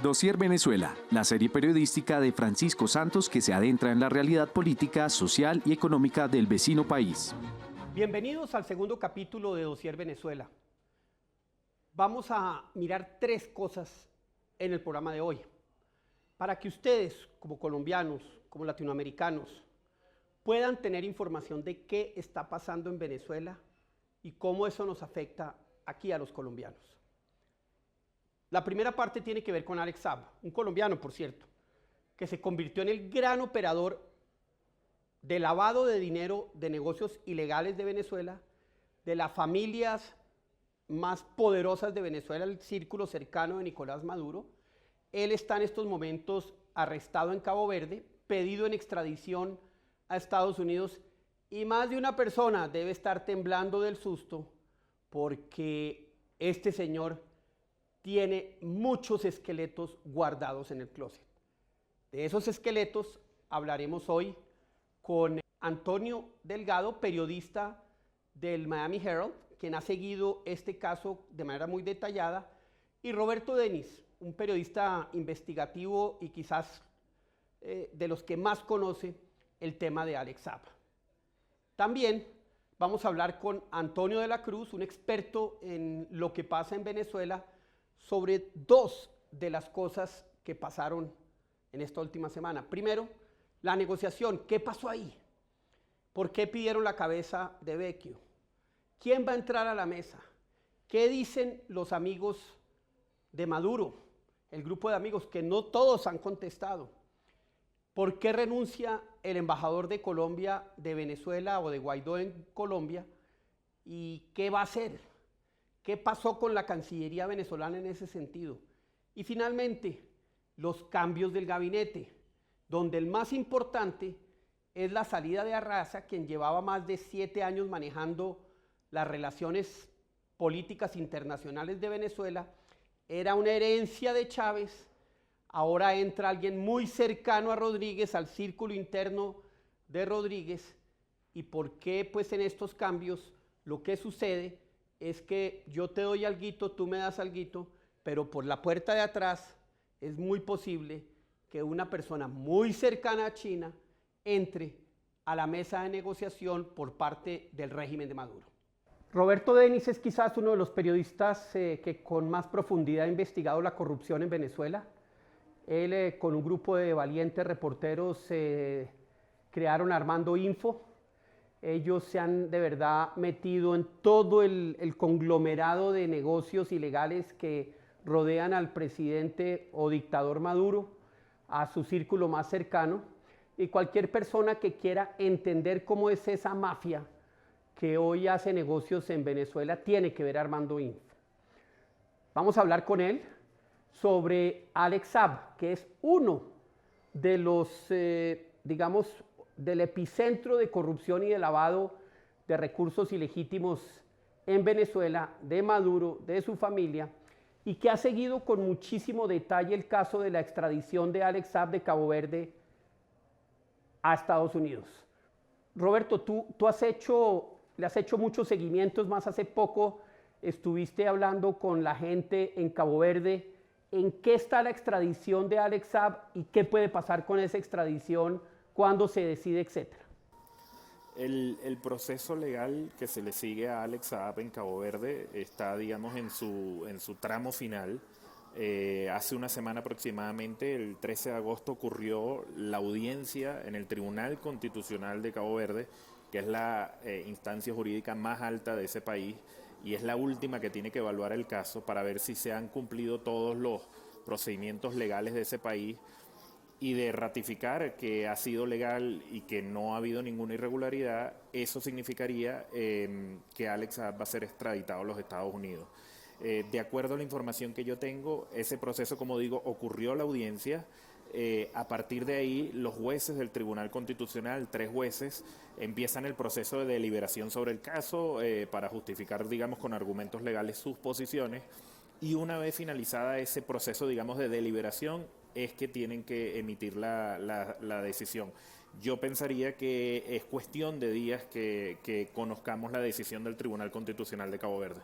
Dossier Venezuela, la serie periodística de Francisco Santos que se adentra en la realidad política, social y económica del vecino país. Bienvenidos al segundo capítulo de Dossier Venezuela. Vamos a mirar tres cosas en el programa de hoy, para que ustedes, como colombianos, como latinoamericanos, puedan tener información de qué está pasando en Venezuela y cómo eso nos afecta aquí a los colombianos. La primera parte tiene que ver con Alex Saab, un colombiano, por cierto, que se convirtió en el gran operador de lavado de dinero de negocios ilegales de Venezuela, de las familias más poderosas de Venezuela, el círculo cercano de Nicolás Maduro. Él está en estos momentos arrestado en Cabo Verde, pedido en extradición a Estados Unidos, y más de una persona debe estar temblando del susto porque este señor tiene muchos esqueletos guardados en el closet. De esos esqueletos hablaremos hoy con Antonio Delgado, periodista del Miami Herald, quien ha seguido este caso de manera muy detallada, y Roberto Denis, un periodista investigativo y quizás de los que más conoce el tema de Alex Saab. También vamos a hablar con Antonio de la Cruz, un experto en lo que pasa en Venezuela, sobre dos de las cosas que pasaron en esta última semana. Primero, la negociación. ¿Qué pasó ahí? ¿Por qué pidieron la cabeza de Vecchio? ¿Quién va a entrar a la mesa? ¿Qué dicen los amigos de Maduro? El grupo de amigos que no todos han contestado. ¿Por qué renuncia el embajador de Colombia de Venezuela o de Guaidó en Colombia? ¿Y qué va a hacer? ¿Qué pasó con la Cancillería venezolana en ese sentido? Y finalmente, los cambios del gabinete, donde el más importante es la salida de Arraza, quien llevaba más de 7 años manejando las relaciones políticas internacionales de Venezuela. Era una herencia de Chávez. Ahora entra alguien muy cercano a Rodríguez, al círculo interno de Rodríguez. ¿Y por qué? Pues en estos cambios lo que sucede es que yo te doy alguito, tú me das alguito, pero por la puerta de atrás es muy posible que una persona muy cercana a China entre a la mesa de negociación por parte del régimen de Maduro. Roberto Denis es quizás uno de los periodistas que con más profundidad ha investigado la corrupción en Venezuela. Él con un grupo de valientes reporteros crearon Armando Info. Ellos se han de verdad metido en todo el conglomerado de negocios ilegales que rodean al presidente o dictador Maduro, a su círculo más cercano. Y cualquier persona que quiera entender cómo es esa mafia que hoy hace negocios en Venezuela tiene que ver a Armando Info. Vamos a hablar con él sobre Alex Saab, que es uno de los, digamos, del epicentro de corrupción y de lavado de recursos ilegítimos en Venezuela, de Maduro, de su familia, y que ha seguido con muchísimo detalle el caso de la extradición de Alex Saab de Cabo Verde a Estados Unidos. Roberto, tú le has hecho muchos seguimientos, más hace poco estuviste hablando con la gente en Cabo Verde. ¿En qué está la extradición de Alex Saab y qué puede pasar con esa extradición? ¿Cuándo se decide, etcétera? El proceso legal que se le sigue a Alex Saab en Cabo Verde está, digamos, en su tramo final. Hace una semana aproximadamente, el 13 de agosto, ocurrió la audiencia en el Tribunal Constitucional de Cabo Verde, que es la instancia jurídica más alta de ese país y es la última que tiene que evaluar el caso para ver si se han cumplido todos los procedimientos legales de ese país. Y de ratificar que ha sido legal y que no ha habido ninguna irregularidad, eso significaría que Alex Saab va a ser extraditado a los Estados Unidos. De acuerdo a la información que yo tengo, ese proceso, como digo, ocurrió la audiencia. A partir de ahí, los jueces del Tribunal Constitucional, 3 jueces, empiezan el proceso de deliberación sobre el caso para justificar, digamos, con argumentos legales sus posiciones. Y una vez finalizada ese proceso, digamos, de deliberación, es que tienen que emitir la decisión. Yo pensaría que es cuestión de días que conozcamos la decisión del Tribunal Constitucional de Cabo Verde.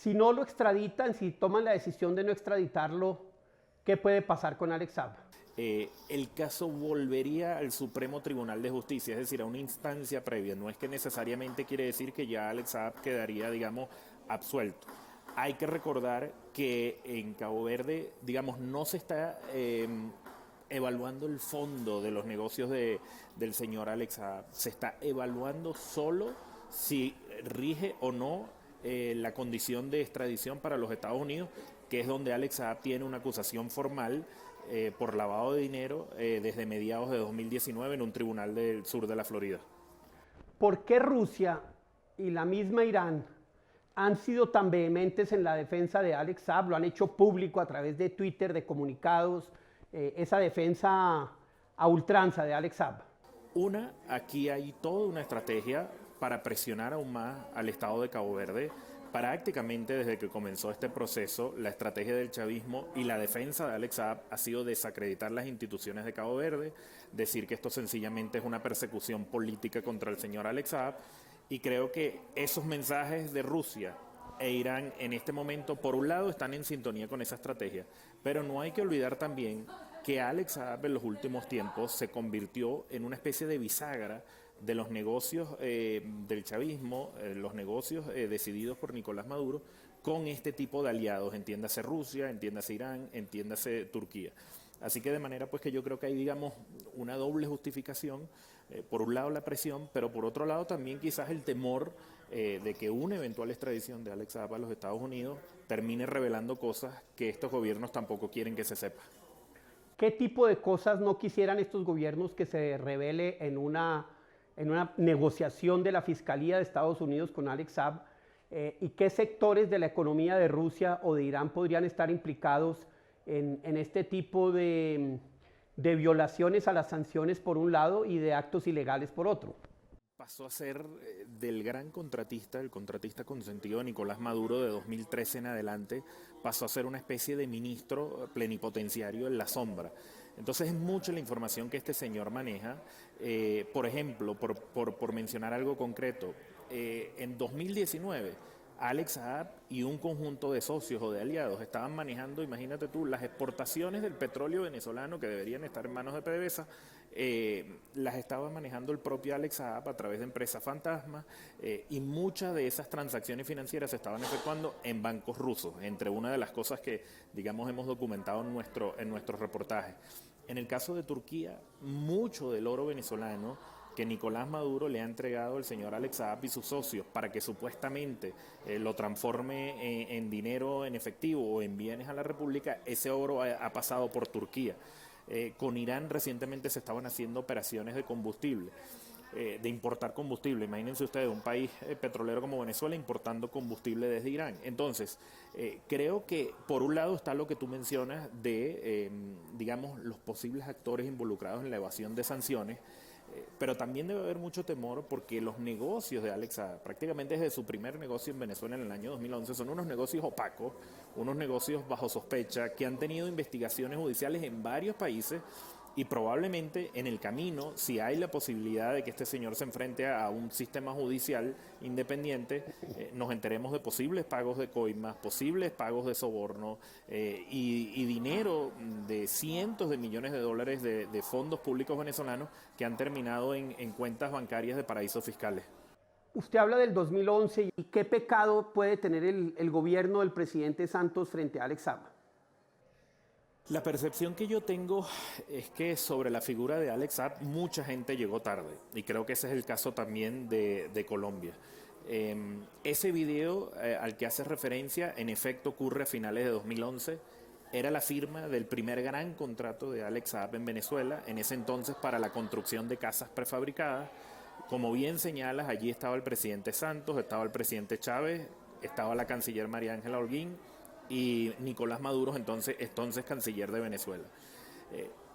Si no lo extraditan, si toman la decisión de no extraditarlo, ¿Qué puede pasar con Alex Saab? El caso volvería al Supremo Tribunal de Justicia, es decir, a una instancia previa. No es que necesariamente quiere decir que ya Alex Saab quedaría, digamos, absuelto. Hay que recordar que en Cabo Verde, digamos, no se está evaluando el fondo de los negocios del señor Alex Saab. Se está evaluando solo si rige o no la condición de extradición para los Estados Unidos, que es donde Alex Saab tiene una acusación formal por lavado de dinero desde mediados de 2019 en un tribunal del sur de la Florida. ¿Por qué Rusia y la misma Irán han sido tan vehementes en la defensa de Alex Saab? Lo han hecho público a través de Twitter, de comunicados, esa defensa a ultranza de Alex Saab. Aquí hay toda una estrategia para presionar aún más al Estado de Cabo Verde. Prácticamente desde que comenzó este proceso, la estrategia del chavismo y la defensa de Alex Saab ha sido desacreditar las instituciones de Cabo Verde, decir que esto sencillamente es una persecución política contra el señor Alex Saab, y creo que esos mensajes de Rusia e Irán en este momento, por un lado, están en sintonía con esa estrategia, pero no hay que olvidar también que Alex Saab en los últimos tiempos se convirtió en una especie de bisagra de los negocios del chavismo, los negocios decididos por Nicolás Maduro, con este tipo de aliados, entiéndase Rusia, entiéndase Irán, entiéndase Turquía. Así que de manera pues que yo creo que hay, digamos, una doble justificación, por un lado la presión, pero por otro lado también quizás el temor de que una eventual extradición de Alex Saab a los Estados Unidos termine revelando cosas que estos gobiernos tampoco quieren que se sepa. ¿Qué tipo de cosas no quisieran estos gobiernos que se revele en una negociación de la Fiscalía de Estados Unidos con Alex Saab? ¿Y qué sectores de la economía de Rusia o de Irán podrían estar implicados en este tipo de violaciones a las sanciones por un lado y de actos ilegales por otro? Pasó a ser del gran contratista, el contratista consentido de Nicolás Maduro de 2013 en adelante, pasó a ser una especie de ministro plenipotenciario en la sombra. Entonces es mucha la información que este señor maneja. Por ejemplo, por mencionar algo concreto, en 2019 Alex Saab y un conjunto de socios o de aliados estaban manejando, imagínate tú, las exportaciones del petróleo venezolano que deberían estar en manos de PDVSA, las estaba manejando el propio Alex Saab a través de empresas fantasmas, y muchas de esas transacciones financieras se estaban efectuando en bancos rusos, entre una de las cosas que, digamos, hemos documentado en nuestros reportajes. En el caso de Turquía, mucho del oro venezolano que Nicolás Maduro le ha entregado al señor Alex Saab y sus socios para que supuestamente lo transforme en dinero en efectivo o en bienes a la República, ese oro ha pasado por Turquía. Con Irán recientemente se estaban haciendo operaciones de combustible, de importar combustible. Imagínense ustedes un país petrolero como Venezuela importando combustible desde Irán. Entonces, creo que por un lado está lo que tú mencionas de, digamos, los posibles actores involucrados en la evasión de sanciones, pero también debe haber mucho temor porque los negocios de Alex Saab, prácticamente desde su primer negocio en Venezuela en el año 2011, son unos negocios opacos, unos negocios bajo sospecha que han tenido investigaciones judiciales en varios países, y probablemente en el camino, si hay la posibilidad de que este señor se enfrente a un sistema judicial independiente, nos enteremos de posibles pagos de coimas, posibles pagos de soborno y dinero de cientos de millones de dólares de fondos públicos venezolanos que han terminado en cuentas bancarias de paraísos fiscales. Usted habla del 2011 y ¿qué pecado puede tener el gobierno del presidente Santos frente a Alex Saab? La percepción que yo tengo es que sobre la figura de Alex Saab mucha gente llegó tarde, y creo que ese es el caso también de Colombia. Ese video al que hace referencia en efecto ocurre a finales de 2011, era la firma del primer gran contrato de Alex Saab en Venezuela, en ese entonces para la construcción de casas prefabricadas. Como bien señalas, allí estaba el presidente Santos, estaba el presidente Chávez, estaba la canciller María Ángela Holguín, y Nicolás Maduro, entonces canciller de Venezuela.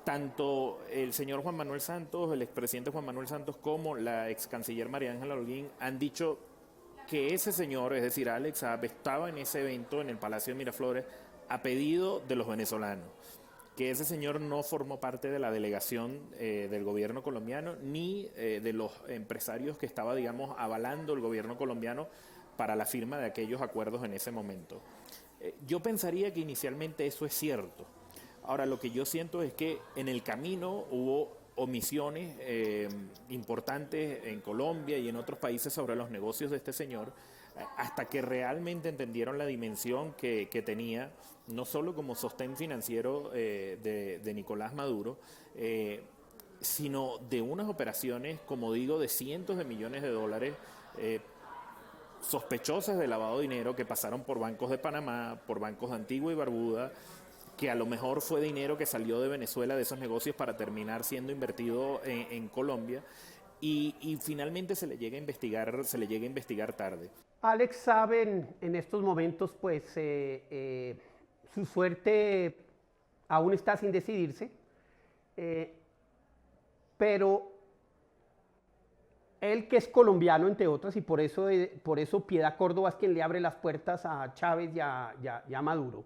Tanto el señor Juan Manuel Santos, el expresidente Juan Manuel Santos, como la ex canciller María Ángela Holguín han dicho que ese señor, es decir, Alex Saab, estaba en ese evento en el Palacio de Miraflores a pedido de los venezolanos, que ese señor no formó parte de la delegación del gobierno colombiano ni de los empresarios que estaba, digamos, avalando el gobierno colombiano para la firma de aquellos acuerdos en ese momento. Yo pensaría que inicialmente eso es cierto. Ahora, lo que yo siento es que en el camino hubo omisiones importantes en Colombia y en otros países sobre los negocios de este señor, hasta que realmente entendieron la dimensión que tenía, no solo como sostén financiero de Nicolás Maduro, sino de unas operaciones, como digo, de cientos de millones de dólares, sospechosas de lavado de dinero, que pasaron por bancos de Panamá, por bancos de Antigua y Barbuda, que a lo mejor fue dinero que salió de Venezuela de esos negocios para terminar siendo invertido en Colombia, y finalmente se le llega a investigar tarde. Alex Saab en estos momentos, pues su suerte aún está sin decidirse, pero él, que es colombiano entre otras, y por eso Piedad Córdoba es quien le abre las puertas a Chávez y a Maduro,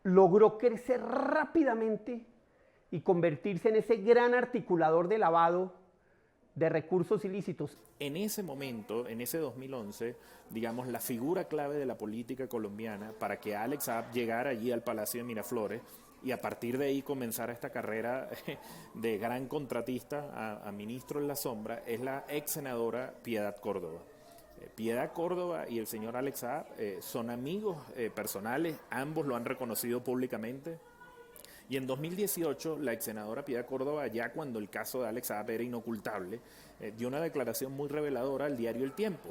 logró crecer rápidamente y convertirse en ese gran articulador de lavado de recursos ilícitos. En ese momento, en ese 2011, digamos, la figura clave de la política colombiana para que Alex Saab llegara allí al Palacio de Miraflores y a partir de ahí comenzara esta carrera de gran contratista a ministro en la sombra, es la ex senadora Piedad Córdoba. Piedad Córdoba y el señor Alex Saab son amigos personales, ambos lo han reconocido públicamente. Y en 2018, la ex senadora Piedad Córdoba, ya cuando el caso de Alex Saab era inocultable, dio una declaración muy reveladora al diario El Tiempo.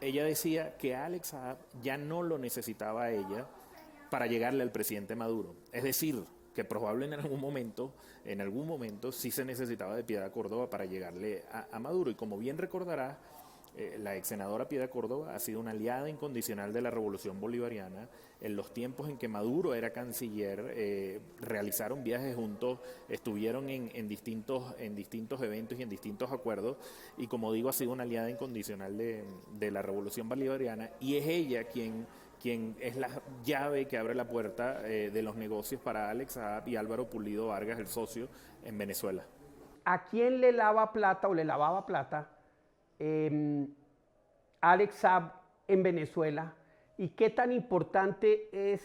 Ella decía que Alex Saab ya no lo necesitaba a ella para llegarle al presidente Maduro. Es decir, que probablemente en algún momento sí se necesitaba de Piedad Córdoba para llegarle a Maduro. Y como bien recordará, la ex senadora Piedad Córdoba ha sido una aliada incondicional de la Revolución Bolivariana. En los tiempos en que Maduro era canciller, realizaron viajes juntos, estuvieron en distintos eventos y en distintos acuerdos, y como digo, ha sido una aliada incondicional de la Revolución Bolivariana, y es ella quien es la llave que abre la puerta de los negocios para Alex Saab y Álvaro Pulido Vargas, el socio, en Venezuela. ¿A quién le lava plata o le lavaba plata Alex Saab en Venezuela? ¿Y qué tan importante es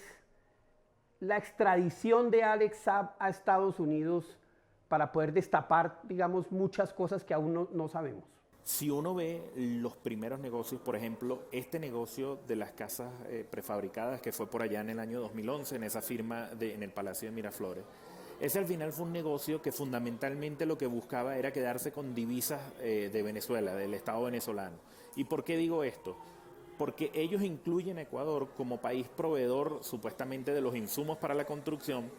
la extradición de Alex Saab a Estados Unidos para poder destapar, digamos, muchas cosas que aún no sabemos? Si uno ve los primeros negocios, por ejemplo, este negocio de las casas prefabricadas que fue por allá en el año 2011, en esa firma en el Palacio de Miraflores, ese al final fue un negocio que fundamentalmente lo que buscaba era quedarse con divisas de Venezuela, del Estado venezolano. ¿Y por qué digo esto? Porque ellos incluyen a Ecuador como país proveedor supuestamente de los insumos para la construcción,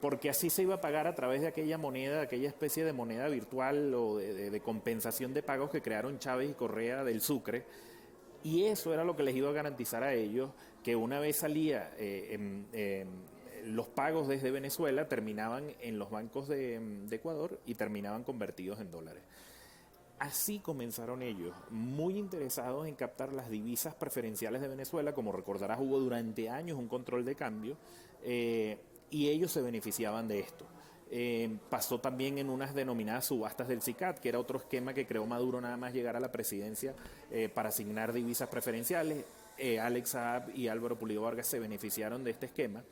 porque así se iba a pagar a través de aquella moneda, aquella especie de moneda virtual o de compensación de pagos que crearon Chávez y Correa del Sucre, y eso era lo que les iba a garantizar a ellos que una vez salía los pagos desde Venezuela terminaban en los bancos de Ecuador y terminaban convertidos en dólares. Así comenzaron ellos, muy interesados en captar las divisas preferenciales de Venezuela. Como recordarás, hubo durante años un control de cambio y ellos se beneficiaban de esto. Pasó también en unas denominadas subastas del SICAD, que era otro esquema que creó Maduro nada más llegar a la presidencia para asignar divisas preferenciales. Alex Saab y Álvaro Pulido Vargas se beneficiaron de este esquema.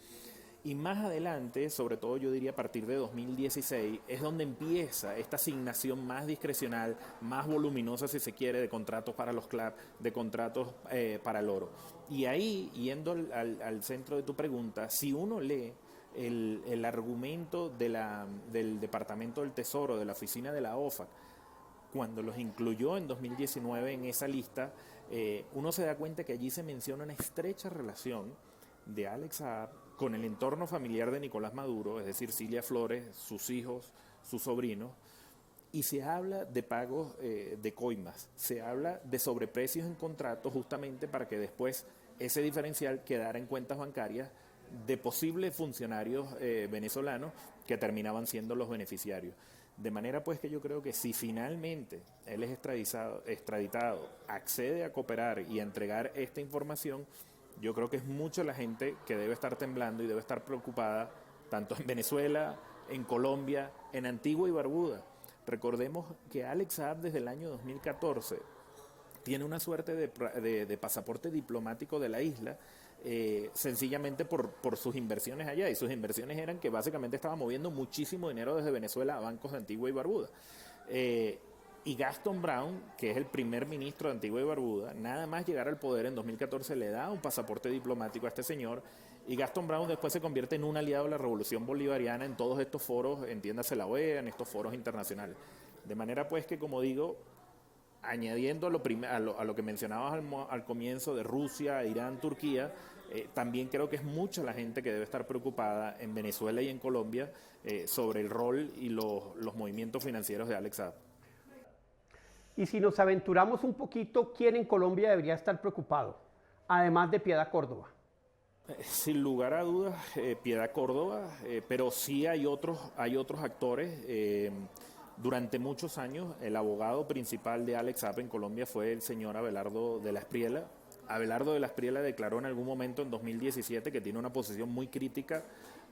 Y más adelante, sobre todo yo diría a partir de 2016, es donde empieza esta asignación más discrecional, más voluminosa si se quiere, de contratos para los CLAP, de contratos para el oro. Y ahí, yendo al centro de tu pregunta, si uno lee el argumento del Departamento del Tesoro, de la oficina de la OFAC, cuando los incluyó en 2019 en esa lista, uno se da cuenta que allí se menciona una estrecha relación de Alex Saab con el entorno familiar de Nicolás Maduro, es decir, Cilia Flores, sus hijos, sus sobrinos, y se habla de pagos de coimas, se habla de sobreprecios en contratos justamente para que después ese diferencial quedara en cuentas bancarias de posibles funcionarios venezolanos que terminaban siendo los beneficiarios. De manera pues que yo creo que si finalmente él es extraditado, accede a cooperar y a entregar esta información, yo creo que es mucha la gente que debe estar temblando y debe estar preocupada, tanto en Venezuela, en Colombia, en Antigua y Barbuda. Recordemos que Alex Saab desde el año 2014 tiene una suerte de pasaporte diplomático de la isla sencillamente por sus inversiones allá, y sus inversiones eran que básicamente estaba moviendo muchísimo dinero desde Venezuela a bancos de Antigua y Barbuda. Y Gaston Brown, que es el primer ministro de Antigua y Barbuda, nada más llegar al poder en 2014 le da un pasaporte diplomático a este señor, y Gaston Brown después se convierte en un aliado de la revolución bolivariana en todos estos foros, entiéndase la OEA, en estos foros internacionales. De manera pues que, como digo, añadiendo a lo que mencionabas al comienzo de Rusia, Irán, Turquía, también creo que es mucha la gente que debe estar preocupada en Venezuela y en Colombia sobre el rol y los movimientos financieros de Alex Saab. Y si nos aventuramos un poquito, ¿quién en Colombia debería estar preocupado? Además de Piedad Córdoba. Sin lugar a dudas, Piedad Córdoba, pero sí hay otros actores. Durante muchos años, el abogado principal de Alex Saab en Colombia fue el señor Abelardo de la Espriella. Abelardo de la Espriella declaró en algún momento en 2017 que tiene una posición muy crítica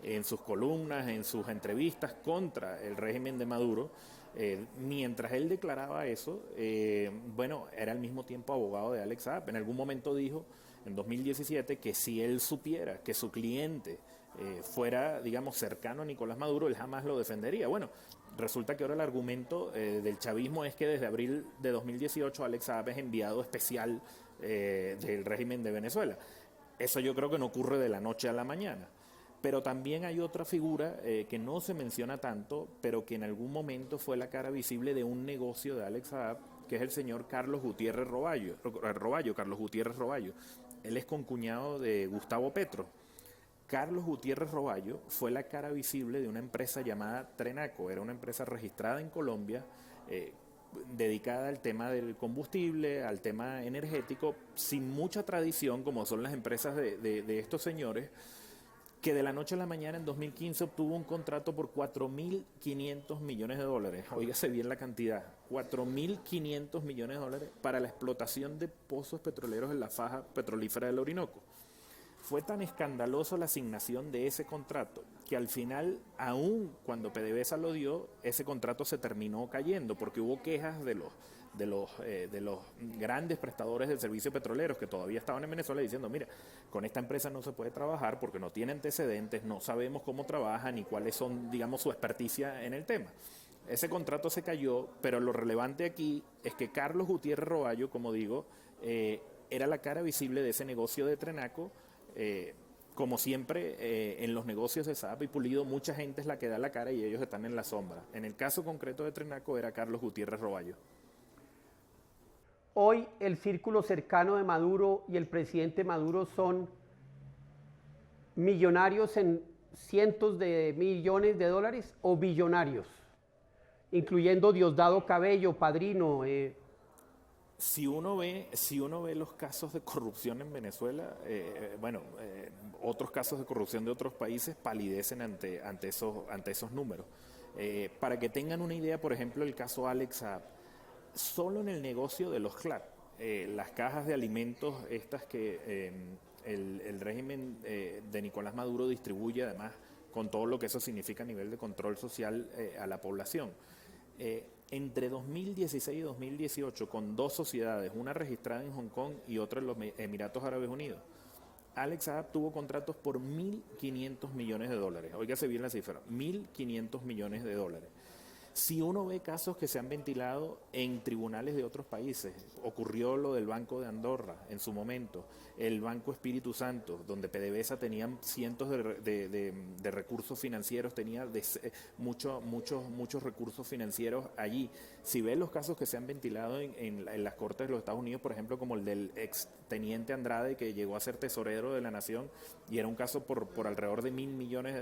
en sus columnas, en sus entrevistas contra el régimen de Maduro. Mientras él declaraba eso, bueno, era al mismo tiempo abogado de Alex Saab. En algún momento dijo, en 2017, que si él supiera que su cliente fuera, digamos, cercano a Nicolás Maduro, él jamás lo defendería. Bueno, resulta que ahora el argumento del chavismo es que desde abril de 2018 Alex Saab es enviado especial del régimen de Venezuela. Eso yo creo que no ocurre de la noche a la mañana. Pero también hay otra figura que no se menciona tanto, pero que en algún momento fue la cara visible de un negocio de Alex Saab, que es el señor Carlos Gutiérrez Roballo, Carlos Gutiérrez Roballo. Él es concuñado de Gustavo Petro. Carlos Gutiérrez Roballo fue la cara visible de una empresa llamada Trenaco. Era una empresa registrada en Colombia, dedicada al tema del combustible, al tema energético, sin mucha tradición, como son las empresas de estos señores, que de la noche a la mañana en 2015 obtuvo un contrato por $4.500 millones. Óigase bien la cantidad, $4.500 millones para la explotación de pozos petroleros en la faja petrolífera del Orinoco. Fue tan escandalosa la asignación de ese contrato que al final, aún cuando PDVSA lo dio, ese contrato se terminó cayendo porque hubo quejas de los grandes prestadores de servicios petroleros que todavía estaban en Venezuela diciendo, mira, con esta empresa no se puede trabajar porque no tiene antecedentes, no sabemos cómo trabajan ni cuáles son, digamos, su experticia en el tema. Ese contrato se cayó, pero lo relevante aquí es que Carlos Gutiérrez Roballo, como digo, era la cara visible de ese negocio de Trenaco. Como siempre, en los negocios de Saab y Pulido, mucha gente es la que da la cara y ellos están en la sombra. En el caso concreto de Trenaco era Carlos Gutiérrez Roballo. Hoy el círculo cercano de Maduro y el presidente Maduro son millonarios en cientos de millones de dólares o billonarios, incluyendo Diosdado Cabello, Padrino. Si uno ve los casos de corrupción en Venezuela, otros casos de corrupción de otros países palidecen ante esos números. Para que tengan una idea, por ejemplo, el caso Alex Saab, solo en el negocio de los CLAP, las cajas de alimentos estas que el régimen de Nicolás Maduro distribuye, además con todo lo que eso significa a nivel de control social a la población. Entre 2016 y 2018, con dos sociedades, una registrada en Hong Kong y otra en los Emiratos Árabes Unidos, Alex Saab tuvo contratos por $1.500 millones. Óigase bien la cifra, $1.500 millones. Si uno ve casos que se han ventilado en tribunales de otros países, ocurrió lo del Banco de Andorra en su momento, el Banco Espíritu Santo, donde PDVSA tenía cientos de recursos financieros, tenía muchos recursos financieros allí. Si ves los casos que se han ventilado en las Cortes de los Estados Unidos, por ejemplo, como el del exteniente Andrade, que llegó a ser tesorero de la nación, y era un caso por alrededor de $1.000 millones.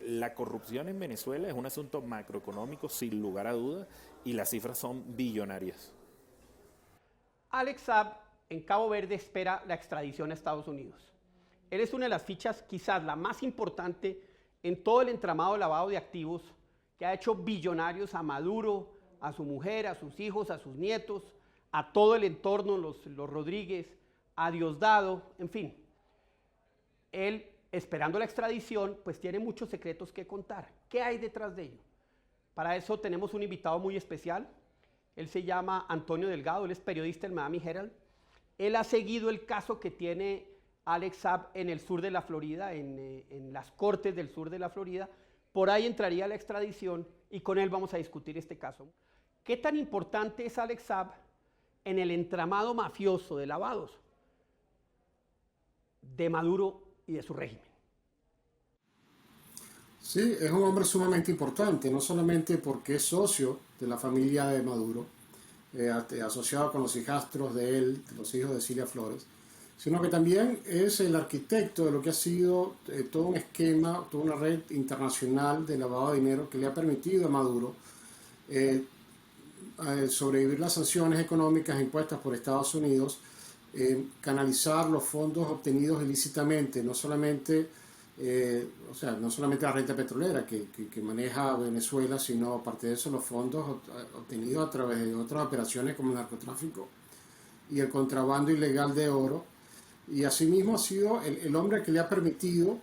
La corrupción en Venezuela es un asunto macroeconómico sin lugar a dudas y las cifras son billonarias. Alex Saab en Cabo Verde espera la extradición a Estados Unidos. Él es una de las fichas, quizás la más importante en todo el entramado de lavado de activos que ha hecho billonarios a Maduro, a su mujer, a sus hijos, a sus nietos, a todo el entorno, los Rodríguez, a Diosdado, en fin. Él, esperando la extradición, pues tiene muchos secretos que contar. ¿Qué hay detrás de ello? Para eso tenemos un invitado muy especial. Él se llama Antonio Delgado, él es periodista del Miami Herald. Él ha seguido el caso que tiene Alex Saab en el sur de la Florida, en las cortes del sur de la Florida. Por ahí entraría la extradición y con él vamos a discutir este caso. ¿Qué tan importante es Alex Saab en el entramado mafioso de lavados de Maduro y de su régimen? Sí, es un hombre sumamente importante, no solamente porque es socio de la familia de Maduro, asociado con los hijastros de él, los hijos de Cilia Flores, sino que también es el arquitecto de lo que ha sido todo un esquema, toda una red internacional de lavado de dinero que le ha permitido a Maduro sobrevivir las sanciones económicas impuestas por Estados Unidos, canalizar los fondos obtenidos ilícitamente, no solamente la renta petrolera que maneja Venezuela, sino aparte de eso los fondos obtenidos a través de otras operaciones como el narcotráfico y el contrabando ilegal de oro. Y asimismo ha sido el hombre que le ha permitido,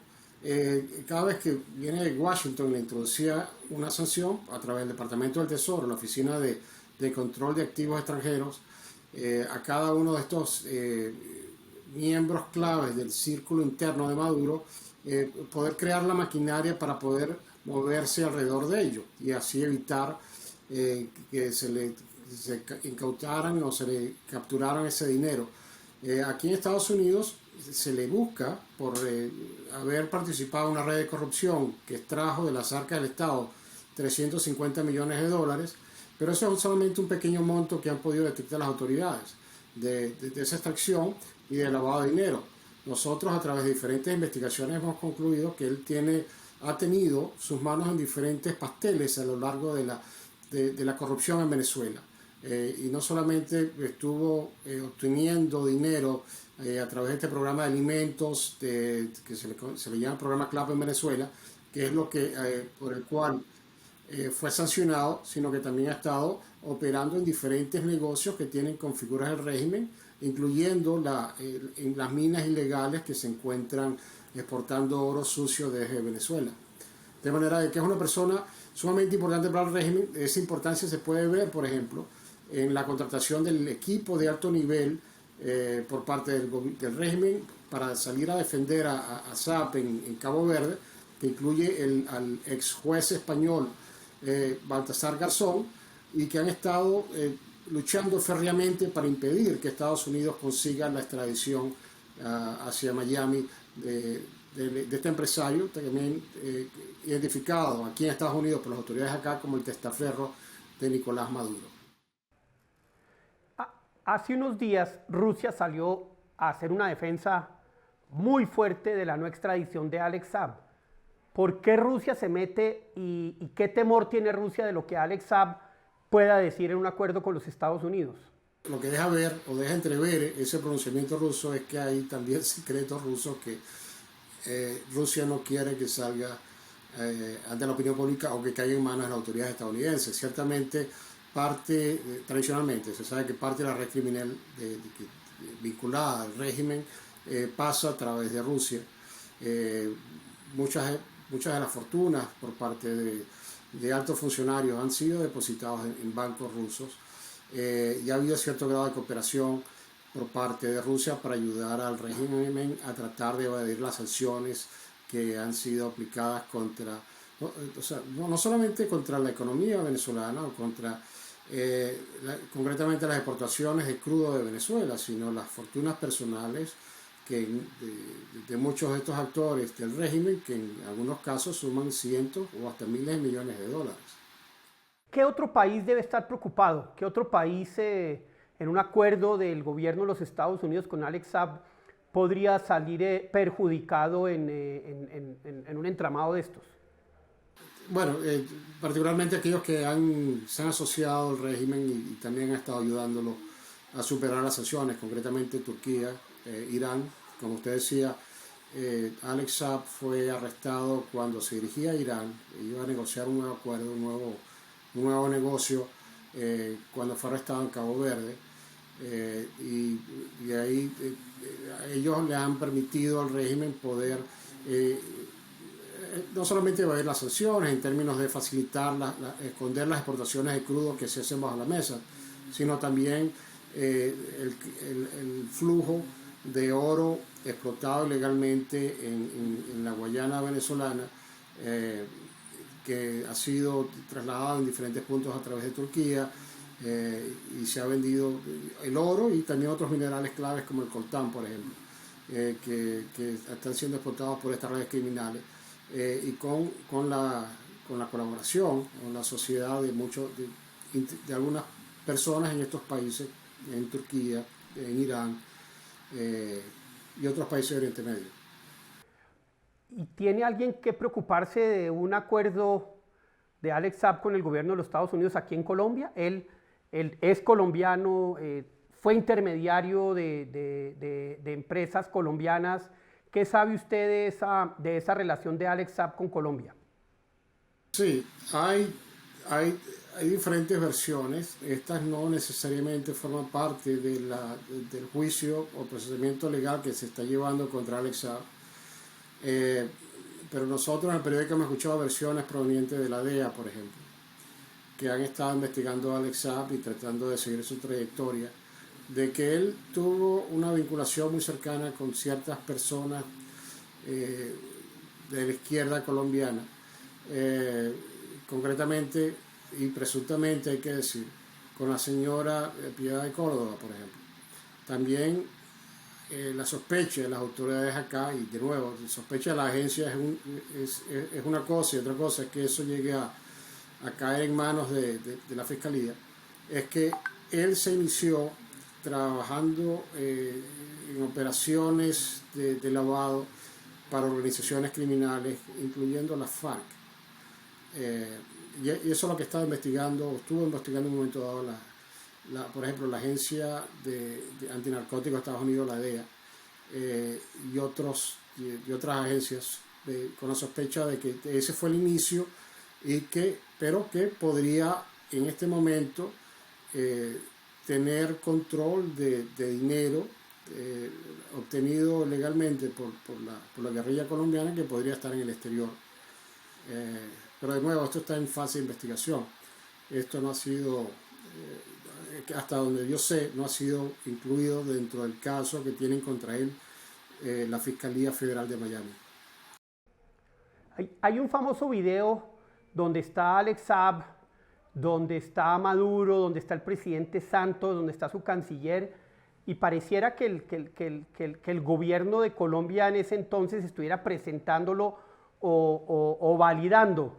cada vez que viene de Washington le introducía una sanción a través del Departamento del Tesoro, la Oficina de Control de Activos Extranjeros, a cada uno de estos miembros claves del círculo interno de Maduro, poder crear la maquinaria para poder moverse alrededor de ello y así evitar que se incautaran o se le capturaran ese dinero. Aquí en Estados Unidos se le busca por haber participado en una red de corrupción que extrajo de las arcas del Estado 350 millones de dólares, pero eso es solamente un pequeño monto que han podido detectar las autoridades de esa extracción y de lavado de dinero. Nosotros a través de diferentes investigaciones hemos concluido que él ha tenido sus manos en diferentes pasteles a lo largo de la corrupción en Venezuela. Y no solamente estuvo obteniendo dinero a través de este programa de alimentos que se le llama programa CLAP en Venezuela, que es por el cual fue sancionado, sino que también ha estado operando en diferentes negocios que tienen con figuras del régimen, incluyendo en las minas ilegales que se encuentran exportando oro sucio desde Venezuela. De manera de que es una persona sumamente importante para el régimen. Esa importancia se puede ver, por ejemplo, en la contratación del equipo de alto nivel por parte del régimen para salir a defender a Saab en Cabo Verde, que incluye al ex juez español Baltasar Garzón, y que han estado luchando férreamente para impedir que Estados Unidos consiga la extradición hacia Miami de este empresario, también identificado aquí en Estados Unidos por las autoridades acá como el testaferro de Nicolás Maduro. Hace unos días Rusia salió a hacer una defensa muy fuerte de la no extradición de Alex Saab. ¿Por qué Rusia se mete y qué temor tiene Rusia de lo que Alex Saab pueda decir en un acuerdo con los Estados Unidos? Lo que deja ver o deja entrever ese pronunciamiento ruso es que hay también secretos rusos que Rusia no quiere que salga ante la opinión pública o que caiga en manos de las autoridades estadounidenses. Ciertamente, tradicionalmente, se sabe que parte de la red criminal vinculada al régimen pasa a través de Rusia. Muchas de las fortunas por parte de altos funcionarios han sido depositados en bancos rusos y ha habido cierto grado de cooperación por parte de Rusia para ayudar al régimen a tratar de evadir las sanciones que han sido aplicadas no solamente contra la economía venezolana o contra concretamente las exportaciones de crudo de Venezuela, sino las fortunas personales de muchos de estos actores del régimen, que en algunos casos suman cientos o hasta miles de millones de dólares. ¿Qué otro país debe estar preocupado? ¿Qué otro país en un acuerdo del gobierno de los Estados Unidos con Alex Saab podría salir perjudicado en un entramado de estos? Bueno, particularmente aquellos que se han asociado al régimen y también han estado ayudándolo a superar las sanciones, concretamente Turquía, Irán. Como usted decía, Alex Saab fue arrestado cuando se dirigía a Irán, iba a negociar un nuevo acuerdo, un nuevo negocio, cuando fue arrestado en Cabo Verde. Y ahí ellos le han permitido al régimen poder no solamente evadir las sanciones en términos de facilitar, esconder las exportaciones de crudo que se hacen bajo la mesa, sino también el flujo de oro explotado ilegalmente en la Guayana venezolana, que ha sido trasladado en diferentes puntos a través de Turquía, y se ha vendido el oro y también otros minerales claves como el coltán, por ejemplo, que están siendo explotados por estas redes criminales, y con la colaboración con la sociedad de algunas personas en estos países, en Turquía, en Irán, y otros países de Oriente Medio. ¿Y tiene alguien que preocuparse de un acuerdo de Alex Saab con el gobierno de los Estados Unidos aquí en Colombia? Él es colombiano, fue intermediario de empresas colombianas. ¿Qué sabe usted de esa relación de Alex Saab con Colombia? Sí, hay diferentes versiones. Estas no necesariamente forman parte del juicio o procedimiento legal que se está llevando contra Alex Saab. Pero nosotros en el periódico hemos escuchado versiones provenientes de la DEA, por ejemplo, que han estado investigando a Alex Saab y tratando de seguir su trayectoria, de que él tuvo una vinculación muy cercana con ciertas personas de la izquierda colombiana, concretamente y presuntamente, hay que decir, con la señora Piedad de Córdoba, por ejemplo. También la sospecha de las autoridades acá, y de nuevo, la sospecha de la agencia es una cosa, y otra cosa es que eso llegue a caer en manos de la fiscalía, es que él se inició trabajando en operaciones de lavado para organizaciones criminales, incluyendo la FARC. Y eso es lo que estaba investigando, o estuvo investigando en un momento dado por ejemplo, la agencia de antinarcóticos de Estados Unidos, la DEA, y otras agencias, con la sospecha de que ese fue el inicio, pero que podría en este momento tener control de dinero obtenido legalmente por la guerrilla colombiana, que podría estar en el exterior. Pero de nuevo, esto está en fase de investigación. Esto no ha sido, hasta donde yo sé, no ha sido incluido dentro del caso que tienen contra él la Fiscalía Federal de Miami. Hay un famoso video donde está Alex Saab, donde está Maduro, donde está el presidente Santos, donde está su canciller, y pareciera que el gobierno de Colombia en ese entonces estuviera presentándolo o validando.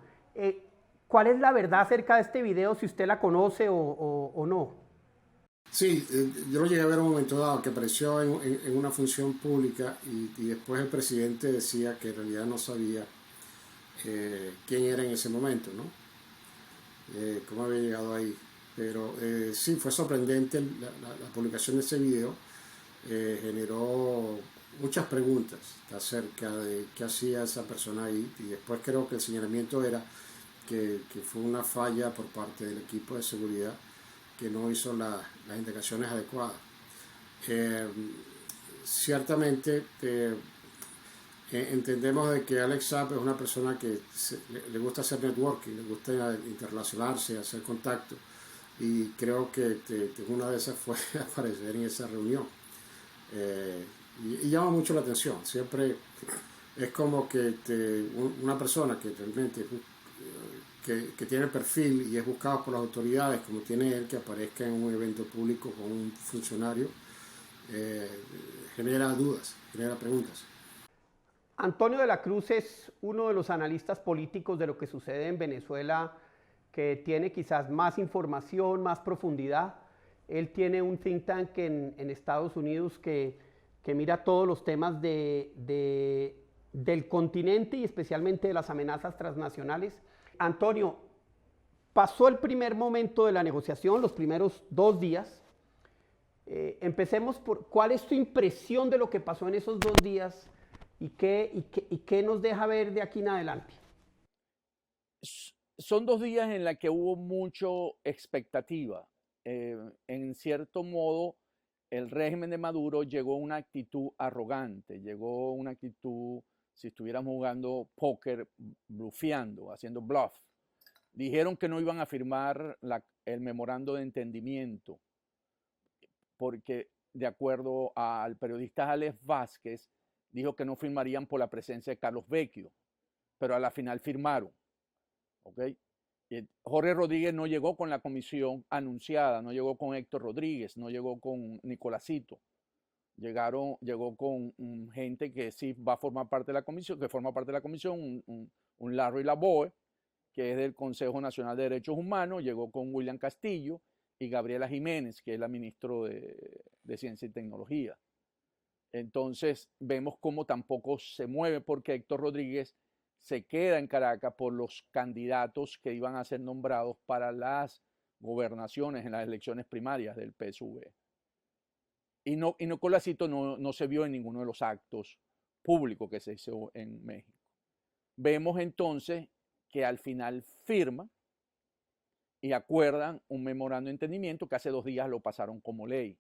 ¿Cuál es la verdad acerca de este video, si usted la conoce o no? Sí, yo lo llegué a ver en un momento dado, que apareció en una función pública, y después el presidente decía que en realidad no sabía quién era en ese momento, ¿no? Cómo había llegado ahí. Pero sí, fue sorprendente la publicación de ese video. Generó muchas preguntas acerca de qué hacía esa persona ahí, y después creo que el señalamiento era que fue una falla por parte del equipo de seguridad, que no hizo las indicaciones adecuadas. Ciertamente entendemos de que Alex Saab es una persona que le gusta hacer networking, le gusta interrelacionarse, hacer contacto, y creo que una de esas fue aparecer en esa reunión. Y llama mucho la atención. Siempre es como que una persona que realmente que tiene el perfil y es buscado por las autoridades, como tiene él, que aparezca en un evento público con un funcionario, genera dudas, genera preguntas. Antonio de la Cruz es uno de los analistas políticos de lo que sucede en Venezuela, que tiene quizás más información, más profundidad. Él tiene un think tank en Estados Unidos que mira todos los temas del continente y especialmente de las amenazas transnacionales. Antonio, pasó el primer momento de la negociación, los primeros 2 días. Empecemos por cuál es tu impresión de lo que pasó en esos 2 días y qué nos deja ver de aquí en adelante. Son 2 días en los que hubo mucha expectativa. En cierto modo, el régimen de Maduro llegó a una actitud arrogante, llegó a una actitud, si estuviéramos jugando póker, blufeando, haciendo bluff. Dijeron que no iban a firmar el memorando de entendimiento porque de acuerdo al periodista Alex Vázquez, dijo que no firmarían por la presencia de Carlos Vecchio, pero a la final firmaron. ¿Okay? Jorge Rodríguez no llegó con la comisión anunciada, no llegó con Héctor Rodríguez, no llegó con Nicolásito. Llegó con gente que sí va a formar parte de la comisión, que forma parte de la comisión, un Larry Laboe, que es del Consejo Nacional de Derechos Humanos, llegó con William Castillo y Gabriela Jiménez, que es la ministra de Ciencia y Tecnología. Entonces vemos cómo tampoco se mueve porque Héctor Rodríguez se queda en Caracas por los candidatos que iban a ser nombrados para las gobernaciones en las elecciones primarias del PSV. Y Nicolásito no se vio en ninguno de los actos públicos que se hizo en México. Vemos entonces que al final firman y acuerdan un memorando de entendimiento que hace 2 días lo pasaron como ley.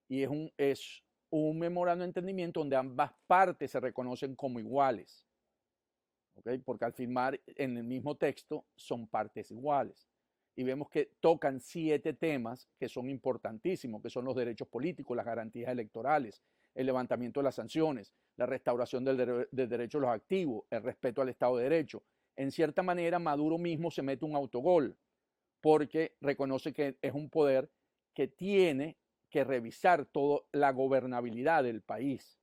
Y es un memorando de entendimiento donde ambas partes se reconocen como iguales. ¿Okay? Porque al firmar en el mismo texto son partes iguales. Y vemos que tocan 7 temas que son importantísimos, que son los derechos políticos, las garantías electorales, el levantamiento de las sanciones, la restauración del derecho de los activos, el respeto al Estado de Derecho. En cierta manera, Maduro mismo se mete un autogol, porque reconoce que es un poder que tiene que revisar toda la gobernabilidad del país.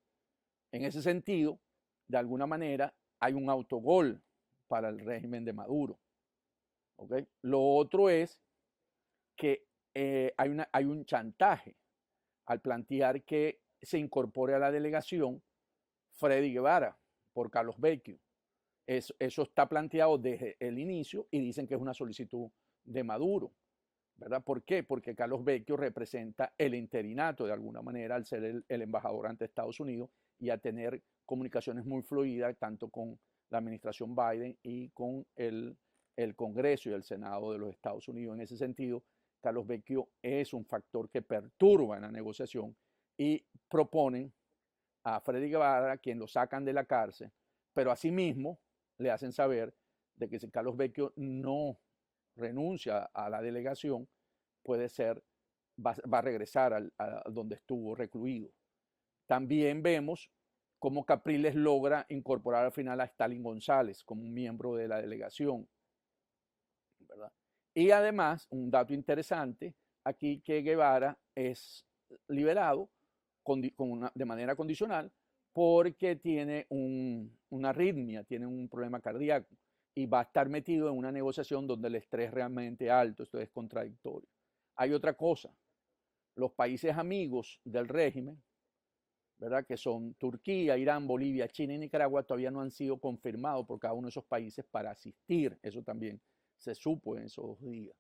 En ese sentido, de alguna manera, hay un autogol para el régimen de Maduro. ¿Okay? Lo otro es que hay un chantaje al plantear que se incorpore a la delegación Freddy Guevara por Carlos Vecchio. Eso está planteado desde el inicio y dicen que es una solicitud de Maduro, ¿verdad? ¿Por qué? Porque Carlos Vecchio representa el interinato de alguna manera al ser el embajador ante Estados Unidos y a tener comunicaciones muy fluidas tanto con la administración Biden y con el Congreso y el Senado de los Estados Unidos. En ese sentido, Carlos Vecchio es un factor que perturba en la negociación y proponen a Freddy Guevara, quien lo sacan de la cárcel, pero asimismo le hacen saber de que si Carlos Vecchio no renuncia a la delegación, va a regresar a donde estuvo recluido. También vemos cómo Capriles logra incorporar al final a Stalin González como un miembro de la delegación, ¿verdad? Y además, un dato interesante, aquí que Guevara es liberado de manera condicional porque tiene una arritmia, tiene un problema cardíaco y va a estar metido en una negociación donde el estrés es realmente alto. Esto es contradictorio. Hay otra cosa, los países amigos del régimen, ¿verdad? Que son Turquía, Irán, Bolivia, China y Nicaragua, todavía no han sido confirmados por cada uno de esos países para asistir. Eso también se supo en esos días.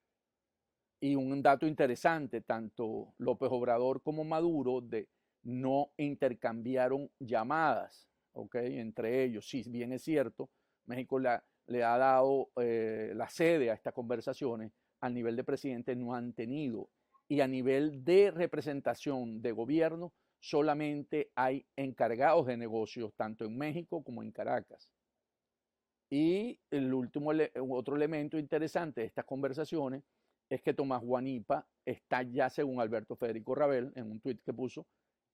Y un dato interesante, tanto López Obrador como Maduro no intercambiaron llamadas, ¿okay? Entre ellos. Si bien es cierto, México le ha dado la sede a estas conversaciones, a nivel de presidente no han tenido. Y a nivel de representación de gobierno, solamente hay encargados de negocios, tanto en México como en Caracas. Y otro elemento interesante de estas conversaciones es que Tomás Guanipa está ya, según Alberto Federico Rabel, en un tuit que puso,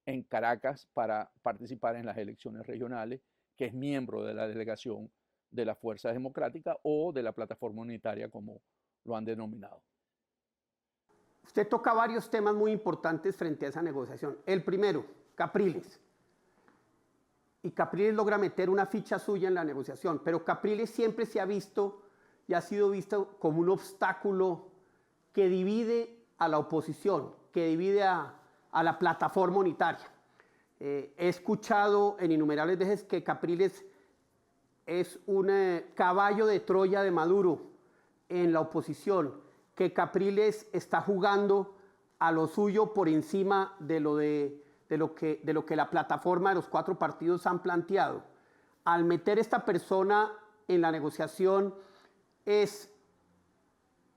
en Caracas para participar en las elecciones regionales, que es miembro de la delegación de las Fuerzas Democráticas o de la Plataforma Unitaria, como lo han denominado. Usted toca varios temas muy importantes frente a esa negociación. El primero, Capriles. Y Capriles logra meter una ficha suya en la negociación, pero Capriles siempre se ha visto y ha sido visto como un obstáculo que divide a la oposición, que divide a la plataforma unitaria. He escuchado en innumerables veces que Capriles es un caballo de Troya de Maduro en la oposición, que Capriles está jugando a lo suyo por encima de lo que la plataforma de los 4 partidos han planteado. Al meter esta persona en la negociación, ¿es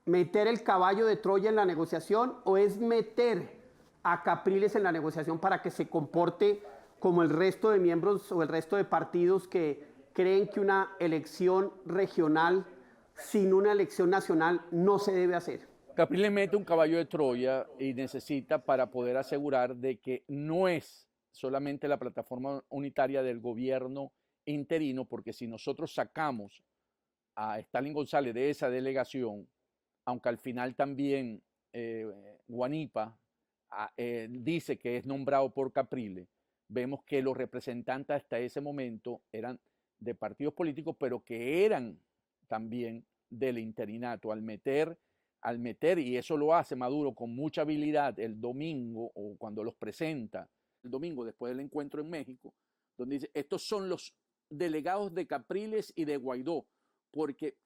meter el caballo de Troya en la negociación o es meter a Capriles en la negociación para que se comporte como el resto de miembros o el resto de partidos que creen que una elección regional sin una elección nacional no se debe hacer? Capriles mete un caballo de Troya y necesita para poder asegurar de que no es solamente la plataforma unitaria del gobierno interino, porque si nosotros sacamos a Stalin González de esa delegación, aunque al final también Guanipa dice que es nombrado por Capriles, vemos que los representantes hasta ese momento eran de partidos políticos, pero que eran también del interinato. Al meter, y eso lo hace Maduro con mucha habilidad el domingo, o cuando los presenta, el domingo después del encuentro en México, donde dice, estos son los delegados de Capriles y de Guaidó, porque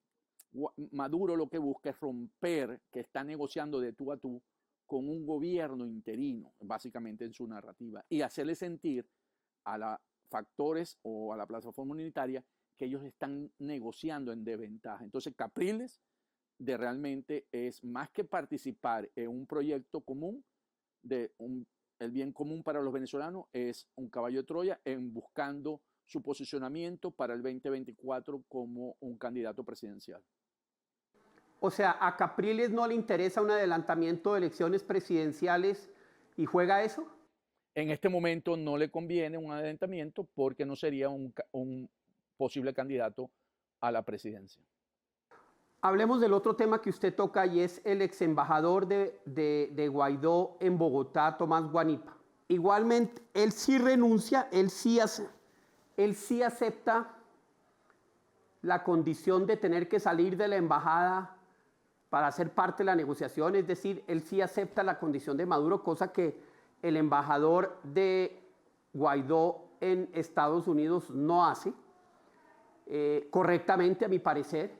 Maduro lo que busca es romper, que está negociando de tú a tú con un gobierno interino, básicamente en su narrativa, y hacerle sentir a los factores o a la plataforma unitaria que ellos están negociando en desventaja. Entonces Capriles realmente es más que participar en un proyecto común, el bien común para los venezolanos, es un caballo de Troya en buscando su posicionamiento para el 2024 como un candidato presidencial. O sea, a Capriles no le interesa un adelantamiento de elecciones presidenciales y juega eso. En este momento no le conviene un adelantamiento porque no sería un posible candidato a la presidencia. Hablemos del otro tema que usted toca y es el ex embajador de Guaidó en Bogotá, Tomás Guanipa. Igualmente, él sí renuncia, él sí acepta la condición de tener que salir de la embajada para ser parte de la negociación, es decir, él sí acepta la condición de Maduro, cosa que el embajador de Guaidó en Estados Unidos no hace correctamente, a mi parecer.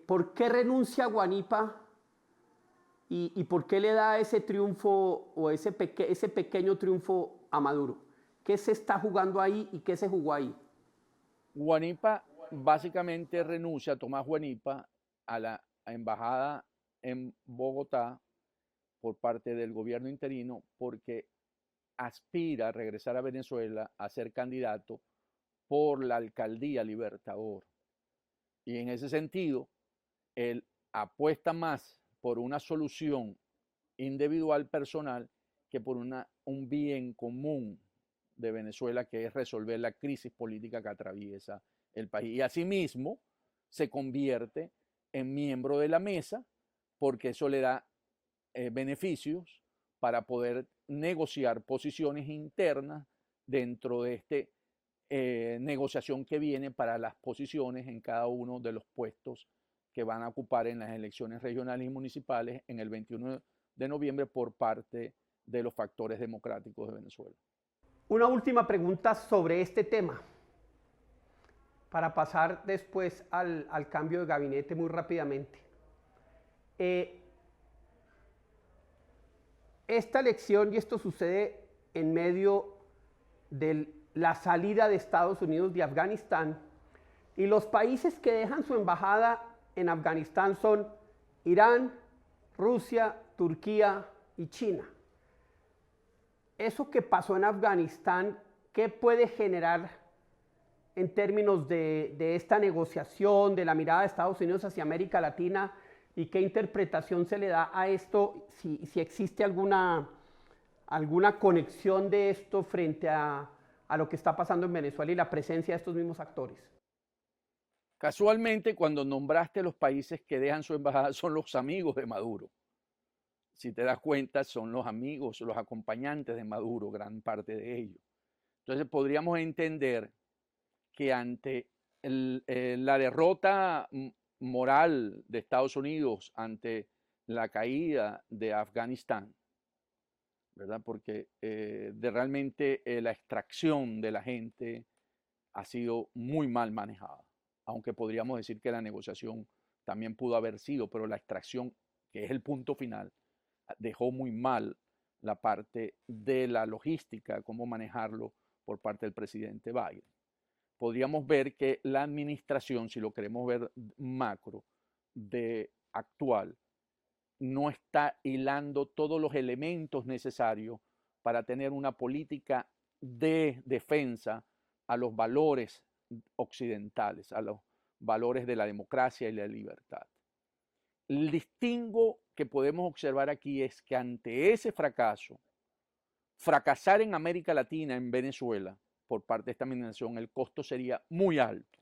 ¿Por qué renuncia Guanipa y por qué le da ese triunfo o ese pequeño triunfo a Maduro? ¿Qué se está jugando ahí y qué se jugó ahí? Guanipa básicamente renuncia, Tomás Guanipa, a la embajada en Bogotá por parte del gobierno interino porque aspira a regresar a Venezuela a ser candidato por la alcaldía Libertador. Y en ese sentido, él apuesta más por una solución individual personal que por un bien común de Venezuela, que es resolver la crisis política que atraviesa el país. Y asimismo se convierte en miembro de la mesa porque eso le da beneficios para poder negociar posiciones internas dentro de esta negociación que viene para las posiciones en cada uno de los puestos que van a ocupar en las elecciones regionales y municipales en el 21 de noviembre por parte de los factores democráticos de Venezuela. Una última pregunta sobre este tema, para pasar después al cambio de gabinete muy rápidamente. Esta elección, y esto sucede en medio de la salida de Estados Unidos de Afganistán, y los países que dejan su embajada en Afganistán son Irán, Rusia, Turquía y China. Eso que pasó en Afganistán, ¿qué puede generar en términos de esta negociación, de la mirada de Estados Unidos hacia América Latina, y qué interpretación se le da a esto, si existe alguna conexión de esto frente a lo que está pasando en Venezuela y la presencia de estos mismos actores? Casualmente, cuando nombraste los países que dejan su embajada, son los amigos de Maduro. Si te das cuenta, son los amigos, los acompañantes de Maduro, gran parte de ellos. Entonces podríamos entender que ante la derrota moral de Estados Unidos ante la caída de Afganistán, ¿verdad? Porque realmente la extracción de la gente ha sido muy mal manejada, aunque podríamos decir que la negociación también pudo haber sido, pero la extracción, que es el punto final, dejó muy mal la parte de la logística, cómo manejarlo por parte del presidente Biden. Podríamos ver que la administración, si lo queremos ver macro, de actual, no está hilando todos los elementos necesarios para tener una política de defensa a los valores occidentales, a los valores de la democracia y la libertad. El distingo que podemos observar aquí es que ante ese fracaso, fracasar en América Latina, en Venezuela, por parte de esta administración, el costo sería muy alto,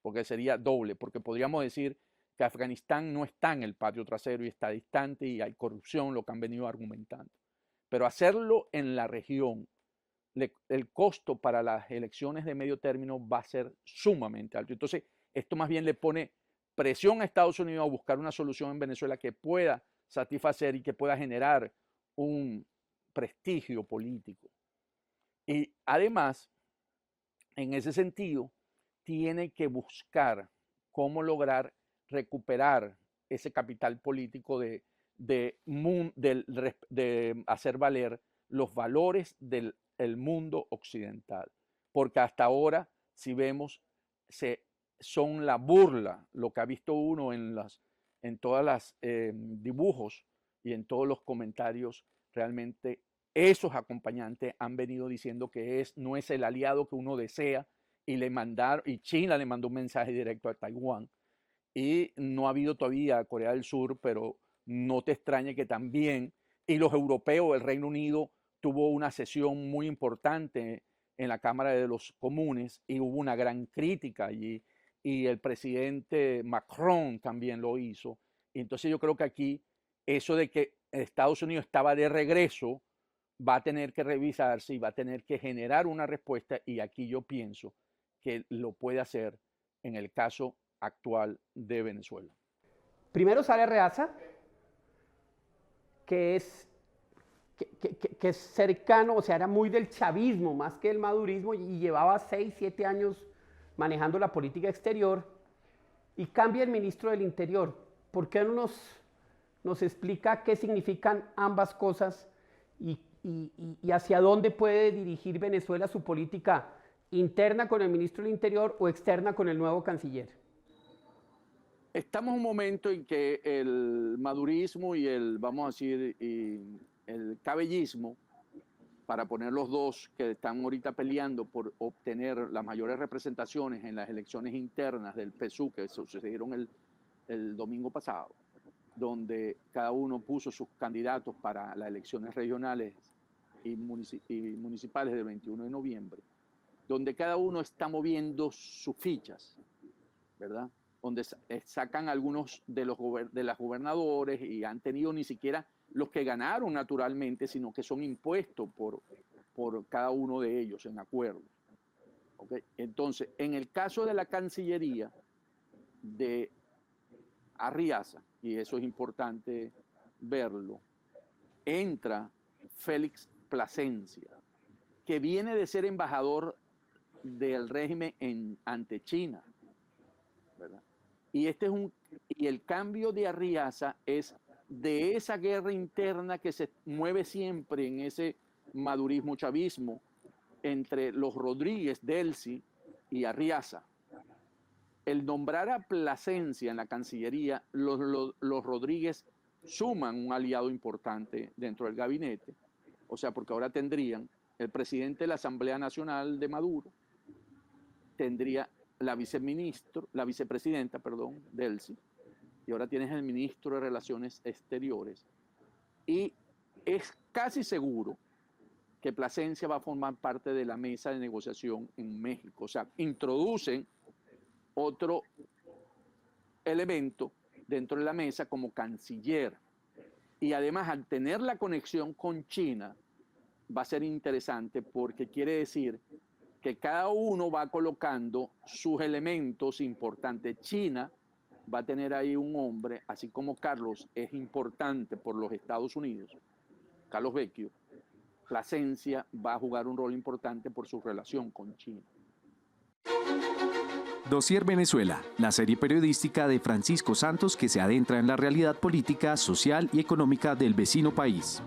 porque sería doble, porque podríamos decir que Afganistán no está en el patio trasero y está distante y hay corrupción, lo que han venido argumentando. Pero hacerlo en la región, el costo para las elecciones de medio término va a ser sumamente alto. Entonces, esto más bien le pone presión a Estados Unidos a buscar una solución en Venezuela que pueda satisfacer y que pueda generar un prestigio político. Y además, en ese sentido, tiene que buscar cómo lograr recuperar ese capital político de hacer valer los valores del mundo occidental. Porque hasta ahora, si vemos, son la burla, lo que ha visto uno en todas las dibujos y en todos los comentarios. Realmente esos acompañantes han venido diciendo que no es el aliado que uno desea, y China le mandó un mensaje directo a Taiwán, y no ha habido todavía Corea del Sur, pero no te extrañe que también, y los europeos, el Reino Unido tuvo una sesión muy importante en la Cámara de los Comunes y hubo una gran crítica allí, y el presidente Macron también lo hizo. Y entonces yo creo que aquí eso de que Estados Unidos estaba de regreso va a tener que revisarse y va a tener que generar una respuesta, y aquí yo pienso que lo puede hacer en el caso actual de Venezuela. Primero sale Arreaza, que es cercano, o sea, era muy del chavismo más que del madurismo, y llevaba 6, 7 años manejando la política exterior, y cambia el ministro del Interior. ¿Por qué no nos explica qué significan ambas cosas y hacia dónde puede dirigir Venezuela su política interna con el ministro del Interior o externa con el nuevo canciller? Estamos en un momento en que el madurismo y vamos a decir, el cabellismo, para poner los dos que están ahorita peleando por obtener las mayores representaciones en las elecciones internas del PSUV que sucedieron el domingo pasado, donde cada uno puso sus candidatos para las elecciones regionales y municipales del 21 de noviembre, donde cada uno está moviendo sus fichas, ¿verdad? Donde sacan algunos de las gobernadores, y han tenido ni siquiera los que ganaron naturalmente, sino que son impuestos por cada uno de ellos en acuerdo. ¿Okay? Entonces, en el caso de la Cancillería de Arriaza, y eso es importante verlo, entra Félix Plasencia, que viene de ser embajador del régimen ante China, ¿verdad? Y el cambio de Arriaza es de esa guerra interna que se mueve siempre en ese madurismo chavismo entre los Rodríguez, Delcy y Arriaza. El nombrar a Plasencia en la Cancillería, los Rodríguez suman un aliado importante dentro del gabinete, o sea, porque ahora tendrían el presidente de la Asamblea Nacional de Maduro, tendría la vicepresidenta, Delcy, y ahora tienes el ministro de Relaciones Exteriores, y es casi seguro que Plasencia va a formar parte de la mesa de negociación en México. O sea, introducen otro elemento dentro de la mesa como canciller. Y además, al tener la conexión con China, va a ser interesante, porque quiere decir que cada uno va colocando sus elementos importantes. China va a tener ahí un hombre, así como Carlos es importante por los Estados Unidos, Carlos Vecchio, Plasencia va a jugar un rol importante por su relación con China. Dossier Venezuela, la serie periodística de Francisco Santos que se adentra en la realidad política, social y económica del vecino país.